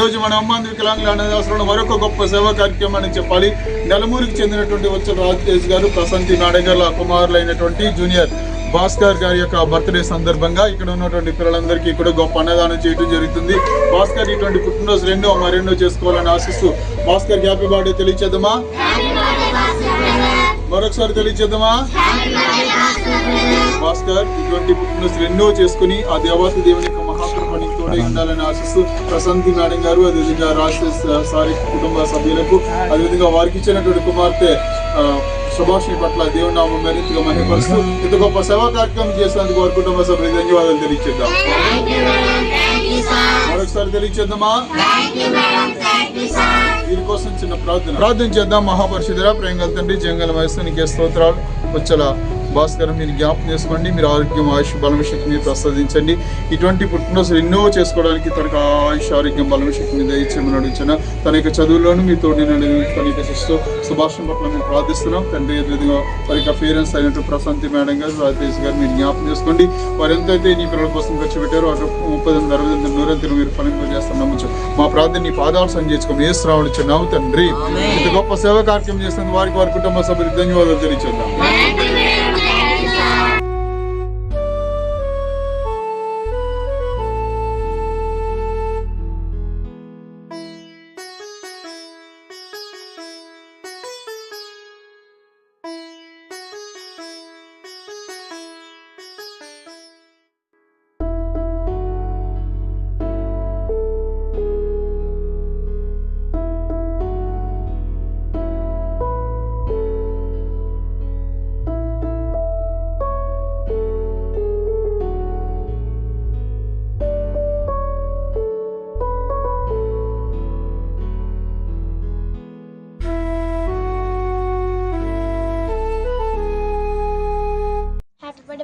రోజు మన అమ్మాంది వికలాంగుల అనాథాశ్రమంలో మరొక గొప్ప సేవా కార్యక్రమాన్ని చెప్పాలి. నెలమూరుకి చెందినటువంటి వచ్చల రాజతేజ్ గారు, ప్రశాంతి నాడగర్ల కుమారులైనటువంటి జూనియర్ భాస్కర్ గారి యొక్క బర్త్డే సందర్భంగా ఇక్కడ ఉన్నటువంటి పిల్లలందరికీ కూడా గొప్ప అన్నదానం చేయడం జరుగుతుంది. భాస్కర్ ఇటువంటి పుట్టినరోజు మరెన్నో చేసుకోవాలని ఆశిస్తూ భాస్కర్ హ్యాపీ బర్త్డే తెలియచేద్దామా? మరొకసారి తెలియచేద్దామా? భాస్కర్ ఇటువంటి పుట్టినరోజులు ఎన్నో చేసుకుని ఆ దేవాసు దేవుని యొక్క మహాకృపని తోడే ఉండాలని ఆశిస్తూ ప్రశాంతి మేడం గారు, అదేవిధంగా రాజేష్ సారి కుటుంబ సభ్యులకు, అదేవిధంగా వారికి ఇచ్చినటువంటి కుమార్తె సుభాషిణి పట్ల దేవుని నామం మరింతగా మహిమపరుస్తూ ఇంత గొప్ప సేవా కార్యక్రమం చేసినందుకు వారి కుటుంబ సభ్యులకు ధన్యవాదాలు తెలియచేద్దాం. మరొకసారి తెలియచేద్దామా? దీనికోసం చిన్న ప్రార్థన చేద్దాం. మహాపరిషుద్ధుడా, ప్రేమగల తండ్రి, జంగల వయస్సు నీకే స్తోత్రాలు. వచ్చల భాస్కర్ మీరు జ్ఞాపకం చేసుకోండి. మీరు ఆరోగ్యం, ఆయుష్, బలం, శక్తిని ప్రసాదించండి. ఇటువంటి పుట్టినరోజులు ఎన్నో చేసుకోవడానికి తనకు ఆయుష్, ఆరోగ్యం, బలం, శక్తిని దయచేయమని అడుగుతున్నా. తన యొక్క చదువులోనూ మీ తోటి తన యొక్క శిస్తూ సుభాషణ పట్ల మేము ప్రార్థిస్తున్నాం తండ్రి. అదేవిధంగా వారి యొక్క పేరెంట్స్ అయినట్టు ప్రశాంతి మేడం గారు, రాజేష్ గారు మీరు జ్ఞాపకం చేసుకోండి. వారు ఎంతైతే నీ పిల్లల కోసం ఖర్చు పెట్టారో అటు 30, 60, 100 మీరు ఫలింపజేస్తాం నమ్మచ్చు. మా ప్రార్థన నీ పాదాలు సంచేసుకోండి. ఏ శ్రావణ చిన్నావు తండ్రి. ఇంత గొప్ప సేవా కార్యక్రమం చేస్తున్న వారికి, వారి కుటుంబ సభ్యులకు ధన్యవాదాలు తెలియచేద్దాం.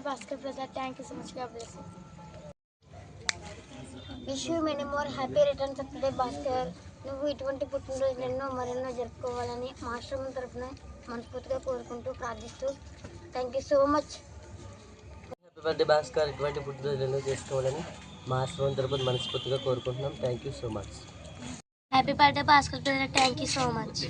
Bhaskar brother, thank you so much. God bless you. Wish you many more happy returns of the day, Bhaskar. నువ్వు ఇటువంటి పుట్టినరోజులు ఎన్నో మరెన్నో జరుపుకోవాలని మా ఆశ్రమం తరఫున మనస్ఫూర్తిగా కోరుకుంటూ ప్రార్థిస్తూ thank you so much. Happy birthday Bhaskar. ఇటువంటి పుట్టినరోజులు ఎన్నో చేసుకోవాలని మా ఆశ్రమం తరఫున మనస్ఫూర్తిగా కోరుకుంటున్నాం. Thank you so much. Happy birthday Bhaskar brother, thank you so much.